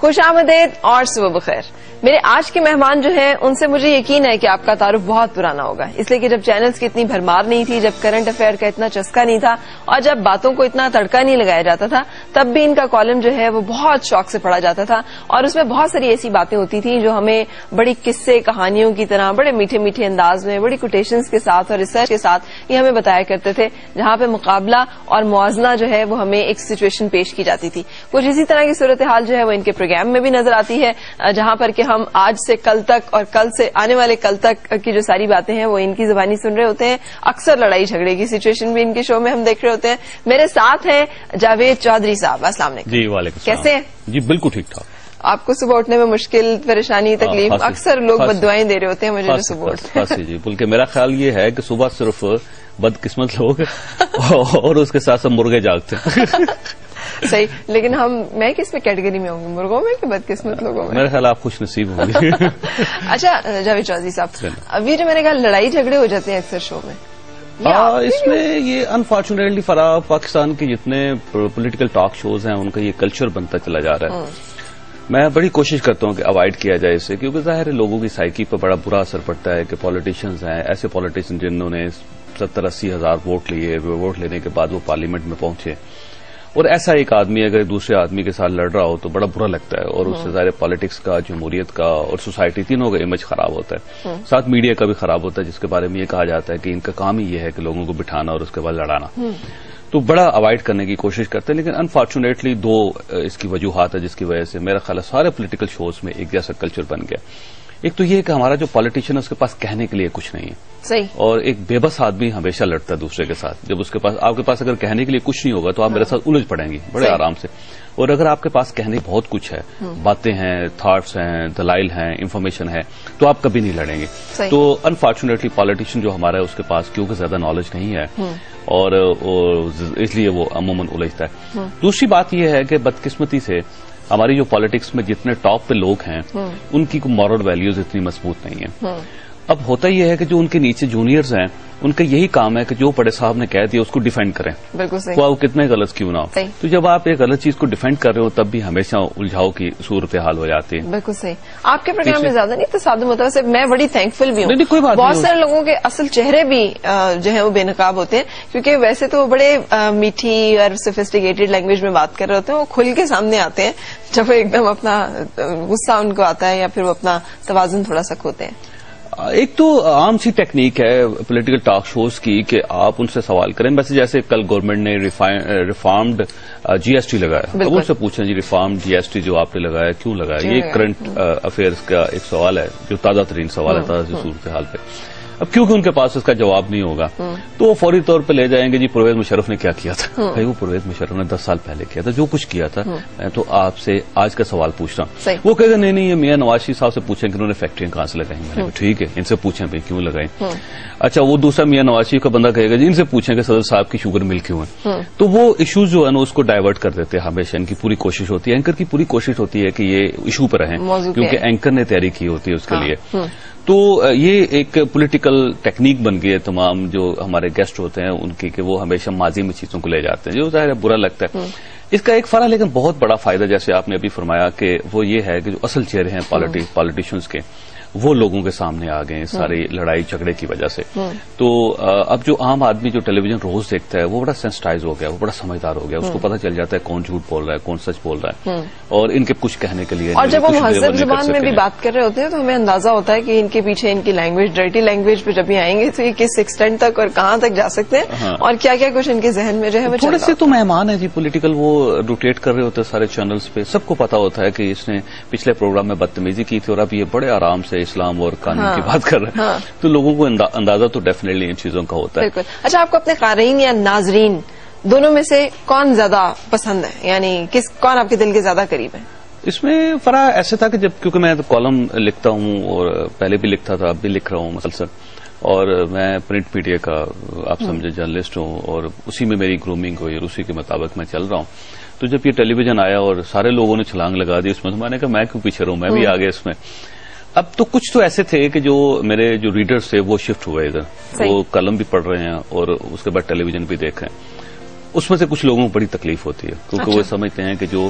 خوش آمدید اور صبح بخیر. میرے آج کے مہمان جو ہیں ان سے مجھے یقین ہے کہ آپ کا تعارف بہت پرانا ہوگا، اس لیے کہ جب چینلز کی اتنی بھرمار نہیں تھی، جب کرنٹ افیئر کا اتنا چسکا نہیں تھا اور جب باتوں کو اتنا تڑکا نہیں لگایا جاتا تھا، تب بھی ان کا کالم جو ہے وہ بہت شوق سے پڑھا جاتا تھا اور اس میں بہت ساری ایسی باتیں ہوتی تھیں جو ہمیں بڑی قصے کہانیوں کی طرح بڑے میٹھے میٹھے انداز میں بڑی کوٹیشنز کے ساتھ اور ریسرچ کے ساتھ یہ ہمیں بتایا کرتے تھے، جہاں پہ مقابلہ اور موازنہ جو ہے وہ ہمیں ایک سچویشن پیش کی جاتی تھی. کچھ اسی طرح کی صورتحال جو ہے وہ ان کے پروگرام میں بھی نظر آتی ہے، جہاں پر کہ ہم آج سے کل تک اور کل سے آنے والے کل تک کی جو ساری باتیں ہیں وہ ان کی زبانی سن رہے ہوتے ہیں. اکثر لڑائی جھگڑے کی سچویشن بھی ان کے شو میں ہم دیکھ رہے ہوتے ہیں. میرے ساتھ ہیں جاوید چودھری صاحب. السلام علیکم. جی وعلیکم السلام. کیسے ہیں؟ جی بالکل ٹھیک ٹھاک. آپ کو صبح اٹھنے میں مشکل، پریشانی، تکلیف؟ اکثر لوگ بددعائیں دے رہے ہوتے ہیں مجھے جو صبح اٹھتے ہیں. جی بلکہ میرا خیال یہ ہے کہ صبح صرف بدقسمت لوگ اور اس کے ساتھ سب مرغے جاگتے ہیں. صحیح، لیکن میں کس میں کیٹیگری میں ہوں گی، مرغوں میں کہ بدقسمت لوگوں میں؟ میرا خیال آپ خوش نصیب ہوں گے. اچھا جاوید چودھری صاحب، ابھی جو میں نے کہا لڑائی جھگڑے ہو جاتے ہیں اکثر شو میں، اس میں یہ انفارچونیٹلی پاکستان کے جتنے پولیٹیکل ٹاک شوز ہیں ان کا یہ کلچر بنتا چلا جا رہا ہے. میں بڑی کوشش کرتا ہوں کہ اوائڈ کیا جائے اسے، کیونکہ ظاہر ہے لوگوں کی سائیکی پر بڑا برا اثر پڑتا ہے کہ پولیٹیشنز ہیں، ایسے پولیٹیشن جنہوں نے 70-80 ہزار ووٹ لیے، ووٹ لینے کے بعد وہ پارلیمنٹ میں پہنچے، اور ایسا ایک آدمی اگر دوسرے آدمی کے ساتھ لڑ رہا ہو تو بڑا برا لگتا ہے، اور اس سے ظاہر پالیٹکس کا، جمہوریت کا اور سوسائٹی تینوں کا امیج خراب ہوتا ہے. ساتھ میڈیا کا بھی خراب ہوتا ہے، جس کے بارے میں یہ کہا جاتا ہے کہ ان کا کام ہی یہ ہے کہ لوگوں کو بٹھانا اور اس کے بعد لڑانا. تو بڑا اوائڈ کرنے کی کوشش کرتے ہیں، لیکن انفارچونیٹلی دو اس کی وجوہات ہے جس کی وجہ سے میرا خیال ہے سارے پولیٹیکل شوز میں ایک جیسا کلچر بن گیا. ایک تو یہ کہ ہمارا جو پالیٹیشین ہے اس کے پاس کہنے کے لیے کچھ نہیں ہے. صحیح. اور ایک بے بس آدمی ہمیشہ لڑتا ہے دوسرے کے ساتھ. جب اس کے پاس، آپ کے پاس اگر کہنے کے لیے کچھ نہیں ہوگا تو آپ میرے ساتھ الجھ پڑیں گی بڑے آرام سے. اور اگر آپ کے پاس کہنے بہت کچھ ہے، باتیں ہیں، تھاٹس ہیں، دلائل ہیں، انفارمیشن ہے، تو آپ کبھی نہیں لڑیں گے. تو انفارچونیٹلی پالیٹیشین جو ہمارا ہے اس کے پاس کیونکہ زیادہ نالج نہیں ہے اور اس لیے وہ عموماً الجھتا ہے. دوسری بات یہ ہے کہ بدقسمتی سے ہماری جو پالیٹکس میں جتنے ٹاپ پہ لوگ ہیں ان کی مورل ویلیوز اتنی مضبوط نہیں ہیں. اب ہوتا یہ ہے کہ جو ان کے نیچے جونیئرز ہیں ان کا یہی کام ہے کہ جو بڑے صاحب نے کہہ دیا اس کو ڈیفینڈ کریں. بالکل صحیح. وہ کتنے غلط کیوں نہ ہو. تو جب آپ ایک غلط چیز کو ڈیفینڈ کر رہے ہو تب بھی ہمیشہ الجھاؤ کی صورتحال ہو جاتی ہے. بالکل صحیح. آپ کے پروگرام میں زیادہ نہیں تصادم ہوتا ہے، میں بڑی تھینک فل بھی ہوں. کوئی بات بہت سارے لوگوں کے اصل چہرے بھی جو ہیں وہ بے نقاب ہوتے ہیں، کیونکہ ویسے تو وہ بڑے میٹھی اور سوفسٹیکیٹڈ لینگویج میں بات کر رہے ہوتے ہیں، وہ کھل کے سامنے آتے ہیں جب وہ ایک دم اپنا غصہ ان کو آتا ہے یا پھر وہ اپنا توازن تھوڑا سا کھوتے ہیں. ایک تو عام سی ٹیکنیک ہے پولیٹیکل ٹاک شوز کی کہ آپ ان سے سوال کریں. ویسے جیسے کل گورنمنٹ نے ریفارمڈ جی ایس ٹی لگایا، اب ان سے پوچھیں جی ریفارمڈ جی ایس ٹی جو آپ نے لگایا کیوں لگایا. یہ کرنٹ افیئرز کا ایک سوال ہے جو تازہ ترین سوال ہے تازہ صورتحال پہ. اب کیونکہ ان کے پاس اس کا جواب نہیں ہوگا تو وہ فوری طور پہ لے جائیں گے جی پرویز مشرف نے کیا کیا تھا. بھائی وہ پرویز مشرف نے 10 سال پہلے کیا تھا، جو کچھ کیا تھا میں تو آپ سے آج کا سوال پوچھ رہا ہوں. وہ کہے گا نہیں یہ میاں نواز شریف صاحب سے پوچھیں کہ انہوں نے فیکٹریاں کہاں سے لگائیں. میں نے کہا ٹھیک ہے ان سے پوچھیں بھائی کیوں لگائیں. اچھا وہ دوسرا میاں نواز شریف کا بندہ کہے گا جی ان سے پوچھیں کہ صدر صاحب کی شوگر مل کیوں ہے. تو وہ ایشوز جو ہے نا اس کو ڈائیورٹ کر دیتے ہیں ہمیشہ. ان کی پوری کوشش ہوتی ہے، اینکر کی پوری کوشش ہوتی ہے کہ یہ ایشو پہ رہیں کیونکہ اینکر نے تیاری کی ہوتی ہے اس کے لیے. تو یہ ایک پولیٹیکل ٹیکنیک بن گئی ہے تمام جو ہمارے گیسٹ ہوتے ہیں ان کی، کہ وہ ہمیشہ ماضی میں چیزوں کو لے جاتے ہیں جو ظاہر ہے برا لگتا ہے. اس کا ایک فرق لیکن بہت بڑا فائدہ جیسے آپ نے ابھی فرمایا کہ وہ یہ ہے کہ جو اصل چہرے ہیں پالیٹیشنز کے وہ لوگوں کے سامنے آ گئے ساری لڑائی جھگڑے کی وجہ سے. تو اب جو عام آدمی جو ٹیلی ویژن روز دیکھتا ہے وہ بڑا سینسٹائز ہو گیا، وہ بڑا سمجھدار ہو گیا. اس کو پتہ چل جاتا ہے کون جھوٹ بول رہا ہے، کون سچ بول رہا ہے، اور ان کے کچھ کہنے کے لیے. اور جب وہ مہذب زبان میں بھی بات کر رہے ہوتے ہیں تو ہمیں اندازہ ہوتا ہے کہ ان کے پیچھے ان کی لینگویج، ڈرٹی لینگویج پہ جب یہ آئیں گے تو یہ کس ایکسٹینٹ تک اور کہاں تک جا سکتے ہیں اور کیا کیا کچھ ان کے ذہن میں جو ہے وہ تھوڑے سے تو مہمان ہیں جی پولیٹیکل، وہ روٹیٹ کر رہے ہوتے ہیں سارے چینلز پہ. سب کو پتا ہوتا ہے کہ اس نے پچھلے پروگرام میں بدتمیزی کی تھی اور اب یہ بڑے آرام سے اسلام اور قانون کی بات کر رہے ہیں. تو لوگوں کو اندازہ تو ڈیفینیٹلی ان چیزوں کا ہوتا ہے. بالکل. اچھا آپ کو اپنے قارئین یا ناظرین دونوں میں سے کون زیادہ پسند ہے، یعنی کون آپ کے دل کے زیادہ قریب ہے؟ اس میں فرق ایسے تھا کہ جب کیونکہ میں کالم لکھتا ہوں اور پہلے بھی لکھتا تھا اب بھی لکھ رہا ہوں مسلسل، اور میں پرنٹ میڈیا کا آپ سمجھے جرنلسٹ ہوں اور اسی میں میری گرومنگ ہوئی اور اسی کے مطابق میں چل رہا ہوں. تو جب یہ ٹیلی ویژن آیا اور سارے لوگوں نے چھلانگ لگا دی اس میں نے کہا میں کیوں پیچھے رہوں، میں بھی آ گیا اس میں. اب تو کچھ تو ایسے تھے کہ جو میرے جو ریڈرز تھے وہ شفٹ ہوئے ادھر، وہ کالم بھی پڑھ رہے ہیں اور اس کے بعد ٹیلی ویژن بھی دیکھ رہے ہیں. اس میں سے کچھ لوگوں کو بڑی تکلیف ہوتی ہے کیونکہ وہ سمجھتے ہیں کہ جو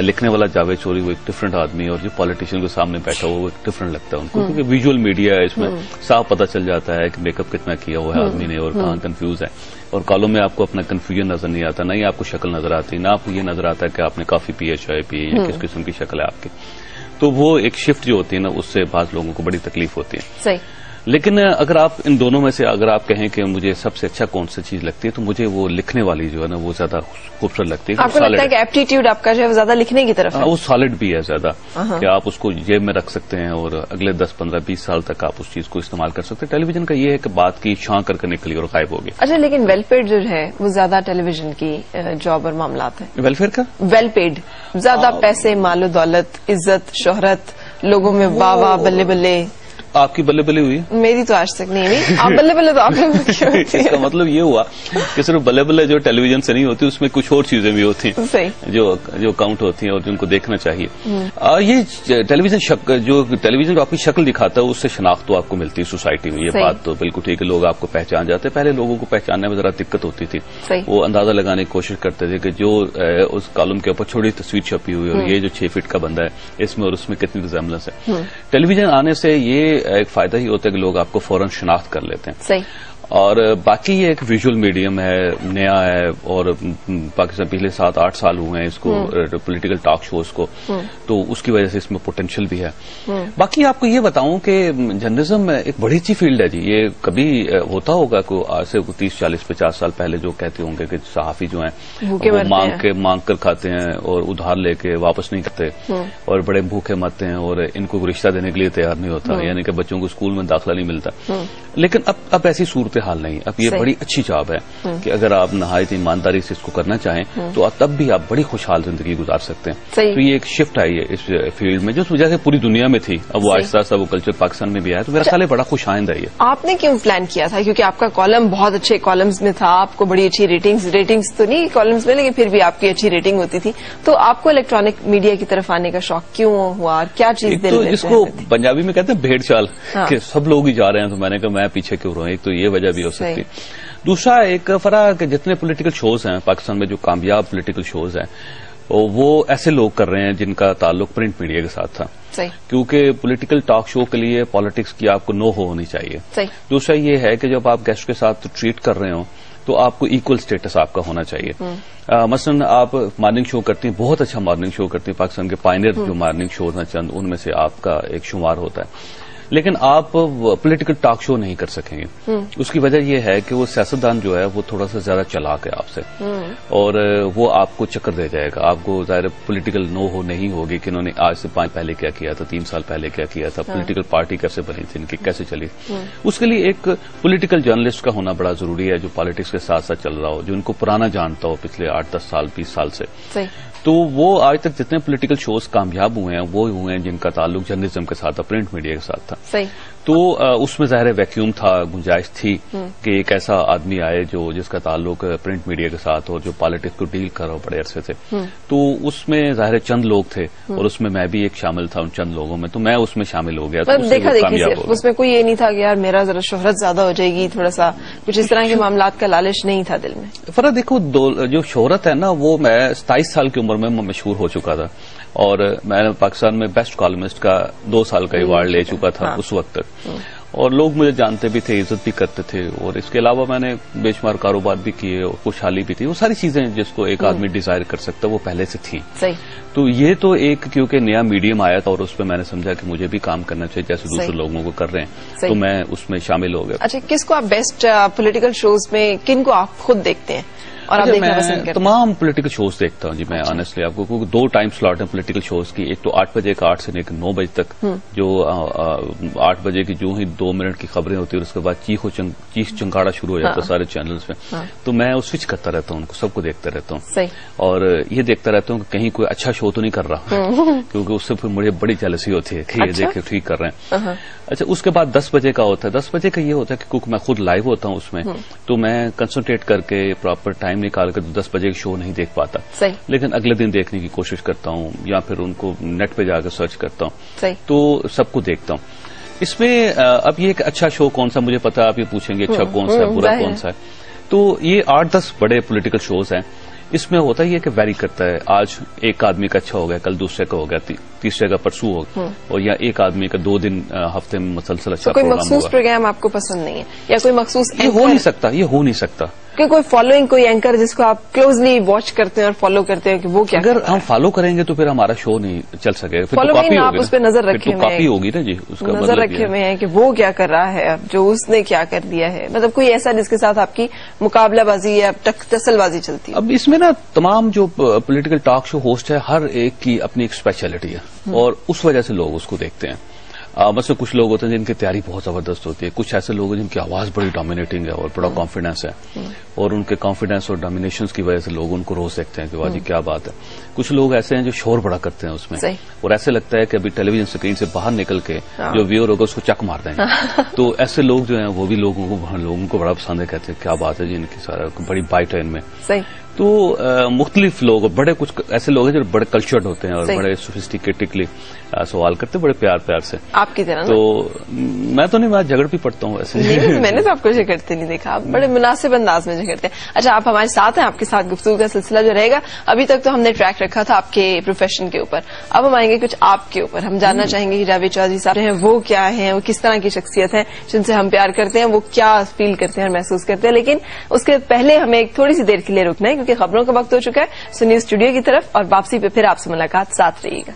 لکھنے والا جاوید چوری وہ ایک ڈفرنٹ آدمی ہے اور جو پالیٹیشین کے سامنے بیٹھا ہوا وہ ایک ڈفرنٹ لگتا ہے ان کو، کیونکہ ویژول میڈیا ہے، اس میں صاف پتہ چل جاتا ہے کہ میک اپ کتنا کیا ہوا ہے آدمی نے اور کہاں کنفیوز ہے، اور کالوں میں آپ کو اپنا کنفیوژن نظر نہیں آتا، نہ ہی آپ کو شکل نظر آتی، نہ آپ کو یہ نظر آتا ہے کہ آپ نے کافی پی ہے، چائے پی یا کس قسم کی شکل ہے آپ کی. تو وہ ایک شفٹ جو ہوتی ہے نا اس سے بعض لوگوں کو بڑی تکلیف ہوتی ہے. صحیح. لیکن اگر آپ ان دونوں میں سے اگر آپ کہیں کہ مجھے سب سے اچھا کون سی چیز لگتی ہے تو مجھے وہ لکھنے والی جو ہے نا وہ زیادہ خوبصورت لگتی ہے. آپ کو لگتا ہے کہ ایپٹیٹیوڈ آپ کا جو ہے وہ زیادہ لکھنے کی طرف ہے؟ وہ سالڈ بھی ہے زیادہ کہ آپ اس کو جیب میں رکھ سکتے ہیں اور اگلے 10 15 20 سال تک آپ اس چیز کو استعمال کر سکتے ہیں. ٹیلی ویژن کا یہ ہے کہ بات کی چھان کر کے نکلی اور غائب ہوگی. اچھا لیکن ویل پیڈ جو ہے وہ زیادہ ٹیلی ویژن کی جاب اور معاملات ہیں. ویلفیئر کا ویل پیڈ زیادہ پیسے، مال و دولت، عزت، شہرت، لوگوں میں واہ واہ بلے بلے. آپ کی بلے بلے ہوئی؟ میری تو آج تک نہیں ہوئی. آپ بلے بلے تو آپ نے اس کا مطلب یہ ہوا کہ صرف بلے بلے جو ٹیلی ویژن سے نہیں ہوتی اس میں کچھ اور چیزیں بھی ہوتی ہیں جو کاؤنٹ ہوتی ہیں اور جن کو دیکھنا چاہیے. یہ ٹیلی ویژن جو ٹیلی ویژن آپ کی شکل دکھاتا ہے اس سے شناخت تو آپ کو ملتی ہے سوسائٹی میں. یہ بات تو بالکل ٹھیک ہے، لوگ آپ کو پہچان جاتے ہیں. پہلے لوگوں کو پہچاننے میں ذرا دقت ہوتی تھی، وہ اندازہ لگانے کی کوشش کرتے تھے کہ جو اس کالم کے اوپر چھوٹی تصویر چھپی ہوئی اور یہ جو 6 فٹ کا بندہ ہے اس میں اور اس میں کتنی ریزیمبلنس ہے. ٹیلی ویژن آنے سے یہ ایک فائدہ ہی ہوتا ہے کہ لوگ آپ کو فوراً شناخت کر لیتے ہیں. صحیح. اور باقی یہ ایک ویژول میڈیم ہے، نیا ہے، اور پاکستان پچھلے 7-8 سال ہوئے ہیں اس کو پولیٹیکل ٹاک شوز کو، تو اس کی وجہ سے اس میں پوٹینشیل بھی ہے. باقی آپ کو یہ بتاؤں کہ جرنلزم ایک بڑی اچھی فیلڈ ہے جی. یہ کبھی ہوتا ہوگا کہ آج سے 30-40-50 سال پہلے جو کہتے ہوں گے کہ صحافی جو ہیں وہ مانگ کر کھاتے ہیں اور ادھار لے کے واپس نہیں کرتے اور بڑے بھوکے مرتے ہیں اور ان کو رشتہ دینے کے لیے تیار نہیں ہوتا، یعنی کہ بچوں کو اسکول میں داخلہ نہیں ملتا. لیکن اب ایسی صورت حال نہیں. اب یہ بڑی اچھی جاب ہے کہ اگر آپ نہایت ایمانداری سے اس کو کرنا چاہیں تو تب بھی آپ بڑی خوشحال زندگی گزار سکتے ہیں. تو یہ ایک شفٹ آئی ہے اس فیلڈ میں جو وجہ سے پوری دنیا میں تھی، اب وہ آہستہ آہستہ وہ کلچر پاکستان میں بھی آیا. تو میرا خیال ہے بڑا خوش آئند ہے. آپ نے کیوں پلان کیا تھا؟ کیونکہ آپ کا کالم بہت اچھے کالمز میں تھا، آپ کو بڑی اچھی ریٹنگز تو نہیں کالمز میں لیکن پھر بھی آپ کی اچھی ریٹنگ ہوتی تھی. تو آپ کو الیکٹرانک میڈیا کی طرف آنے کا شوق کیوں ہوا اور کیا چیز دل میں؟ اس کو پنجابی میں کہتے ہیں بھیڑ چال کہ سب لوگ ہی جا رہے ہیں تو میں نے کہا میں پیچھے کیوں رہوں. ایک تو یہ وجہ بھی ہو سکتی. دوسرا ایک فرق کہ جتنے پولیٹیکل شوز ہیں پاکستان میں، جو کامیاب پولیٹیکل شوز ہیں وہ ایسے لوگ کر رہے ہیں جن کا تعلق پرنٹ میڈیا کے ساتھ تھا. کیونکہ پولیٹیکل ٹاک شو کے لیے پالیٹکس کی آپ کو نو ہونی چاہیے. دوسرا یہ ہے کہ جب آپ گیسٹ کے ساتھ ٹریٹ کر رہے ہوں تو آپ کو ایکول سٹیٹس آپ کا ہونا چاہیے. مثلا آپ مارننگ شو کرتی ہیں، بہت اچھا مارننگ شو کرتی ہیں، پاکستان کے پائنیئر جو مارننگ شوز ہیں چند ان میں سے آپ کا ایک شمار ہوتا ہے. لیکن آپ پولیٹیکل ٹاک شو نہیں کر سکیں گے. اس کی وجہ یہ ہے کہ وہ سیاستدان جو ہے وہ تھوڑا سا زیادہ چلاک ہے آپ سے اور وہ آپ کو چکر دے جائے گا. آپ کو ظاہر پولیٹیکل نو ہو نہیں ہوگی کہ انہوں نے آج سے 5 پہلے کیا کیا تھا، 3 سال پہلے کیا کیا تھا، پولیٹیکل پارٹی کیسے بنی تھی، ان کی کیسے چلی. اس کے لیے ایک پولیٹیکل جرنلسٹ کا ہونا بڑا ضروری ہے جو پالیٹکس کے ساتھ ساتھ چل رہا ہو، جو ان کو پرانا جانتا ہو پچھلے 8-10 سال 20 سال سے. تو وہ آج تک جتنے پولیٹیکل شوز کامیاب ہوئے ہیں وہ ہوئے ہیں جن کا تعلق جرنلزم کے ساتھ، پرنٹ میڈیا کے ساتھ تھا. تو اس میں ظاہر ویکیوم تھا، گنجائش تھی کہ ایک ایسا آدمی آئے جس کا تعلق پرنٹ میڈیا کے ساتھ اور جو پالیٹکس کو ڈیل کر رہا ہو بڑے عرصے سے. تو اس میں ظاہر چند لوگ تھے اور اس میں میں بھی ایک شامل تھا ان چند لوگوں میں. تو میں اس میں شامل ہو گیا. دیکھا اس میں کوئی یہ نہیں تھا کہ یار میرا ذرا شہرت زیادہ ہو جائے گی، تھوڑا سا کچھ اس طرح کے معاملات کا لالچ نہیں تھا دل میں. فرق دیکھو جو شہرت ہے نا وہ میں 27 سال کی عمر میں مشہور ہو چکا تھا اور میں پاکستان میں بیسٹ کالمسٹ کا 2 سال کا ایوارڈ لے چکا تھا اس وقت تک اور لوگ مجھے جانتے بھی تھے، عزت بھی کرتے تھے. اور اس کے علاوہ میں نے بے شمار کاروبار بھی کیے اور خوشحالی بھی تھی. وہ ساری چیزیں جس کو ایک آدمی ڈیزائر کر سکتا وہ پہلے سے تھیں. تو یہ تو ایک کیونکہ نیا میڈیم آیا تھا اور اس پہ میں نے سمجھا کہ مجھے بھی کام کرنا چاہیے جیسے دوسرے لوگوں کو کر رہے ہیں. تو میں اس میں شامل ہو گیا. اچھا کس کو آپ بیسٹ پولیٹیکل شوز میں کن کو آپ خود دیکھتے ہیں اور آپ دیکھنا پسند کرتے ہیں؟ تمام پولیٹیکل شوز دیکھتا ہوں جی میں آنیسٹلی. آپ کو 2 ٹائم سلاٹ ہیں پولیٹیکل شوز کی. ایک تو 8 بجے کا 8 سے لے کر 9 بجے تک، جو 8 بجے کی جو ہی 2 منٹ کی خبریں ہوتی ہیں اور اس کے بعد چیخ چنگاڑا شروع ہو جاتا ہے سارے چینلز میں. تو میں وہ سوئچ کرتا رہتا ہوں، ان کو سب کو دیکھتا رہتا ہوں اور یہ دیکھتا رہتا ہوں کہ کہیں کوئی اچھا شو تو نہیں کر رہا کیونکہ اس سے پھر مجھے بڑی جیلسی ہوتی ہے کہ یہ دیکھ کے ٹھیک کر رہے ہیں. اچھا اس کے بعد 10 بجے کا ہوتا ہے. 10 بجے کا یہ ہوتا ہے کہ کیونکہ میں خود لائیو ہوتا ہوں اس میں تو میں کنسنٹریٹ کر کے پراپر ٹائم نکال کر 10 بجے کا شو نہیں دیکھ پاتا. لیکن اگلے دن دیکھنے کی کوشش کرتا ہوں یا پھر ان کو نیٹ پہ جا کر سرچ کرتا ہوں. تو سب کو دیکھتا ہوں. اس میں اب یہ ایک اچھا شو کون سا مجھے پتا آپ یہ پوچھیں گے اچھا کون سا ہے برا کون سا ہے. تو یہ 8-10 بڑے پولیٹیکل شوز ہیں. اس میں ہوتا ہی ہے کہ ویری کرتا ہے. آج ایک آدمی کا اچھا ہو گیا, کل دوسرے کا ہو گیا, تیسرے کا پرسوں ہو گیا, اور یا ایک آدمی کا 2 دن ہفتے میں مسلسل اچھا کوئی پروگرام مخصوص پروگرام آپ کو پسند نہیں ہے, یا کوئی مخصوص یہ ہو نہیں سکتا کہ کوئی فالوئنگ, کوئی اینکر جس کو آپ کلوزلی واچ کرتے ہیں اور فالو کرتے ہیں کہ وہ کیا اگر ہم فالو کریں گے تو پھر ہمارا شو نہیں چل سکے گا. فالوئنگ آپ اس پہ نظر رکھے ہوئے کاپی ہوگی نا جی, اس کا نظر رکھے ہوئے ہیں کہ وہ کیا کر رہا ہے, اب جو اس نے کیا کر دیا ہے, مطلب کوئی ایسا جس کے ساتھ آپ کی مقابلہ بازی یا ٹسل بازی چلتی ہے. اب اس میں نا تمام جو پولیٹیکل ٹاک شو ہوسٹ ہے, ہر ایک کی اپنی ایک اسپیشلٹی ہے, اور اس وجہ سے لوگ اس کو دیکھتے ہیں. مثلا کچھ لوگ ہوتے ہیں جن کی تیاری بہت زبردست ہوتی ہے, کچھ ایسے لوگ ہیں جن کی آواز بڑی ڈومینیٹنگ ہے اور بڑا کانفیڈینس ہے, اور ان کے کانفیڈینس اور ڈومینیشنز کی وجہ سے لوگ ان کو روز دیکھتے ہیں کہ واہ جی کیا بات ہے. کچھ لوگ ایسے ہیں جو شور بڑا کرتے ہیں اس میں, اور ایسے لگتا ہے کہ ابھی ٹیلی ویژن اسکرین سے باہر نکل کے جو ویور ہوگا اس کو چک مار دیں گے. تو ایسے لوگ جو ہیں وہ بھی لوگوں کو بڑا پسند ہے, کہتے ہیں کیا بات ہے جی, ان کی سارا بڑی بائٹ ہے ان میں. تو مختلف لوگ, بڑے کچھ ایسے لوگ ہیں جو بڑے کلچرڈ ہوتے ہیں اور بڑے سوفسٹیکیٹلی سوال کرتے ہیں بڑے پیار سے. آپ کی طرح تو میں تو نہیں, میں جھگڑ بھی پڑتا ہوں ویسے. میں نے تو آپ کو جھگڑتے نہیں دیکھا, آپ بڑے مناسب انداز میں جھگڑتے ہیں. اچھا, آپ ہمارے ساتھ ہیں, آپ کے ساتھ گفتگو کا سلسلہ جو رہے گا. ابھی تک تو ہم نے ٹریک رکھا تھا آپ کے پروفیشن کے اوپر, اب ہم آئیں گے کچھ آپ کے اوپر. ہم جاننا چاہیں گے کہ جاوید چودھری صاحب ہیں وہ کیا ہیں, وہ کس طرح کی شخصیت ہیں جن سے ہم پیار کرتے ہیں, وہ کیا فیل کرتے ہیں اور محسوس کرتے ہیں. لیکن اس کے پہلے ہمیں ایک تھوڑی سی دیر کے لیے رکنا ہے, کیونکہ خبروں کا وقت ہو چکا ہے. سو نیوز اسٹوڈیو کی طرف اور واپسی پہ پھر آپ سے ملاقات, ساتھ رہیے گا.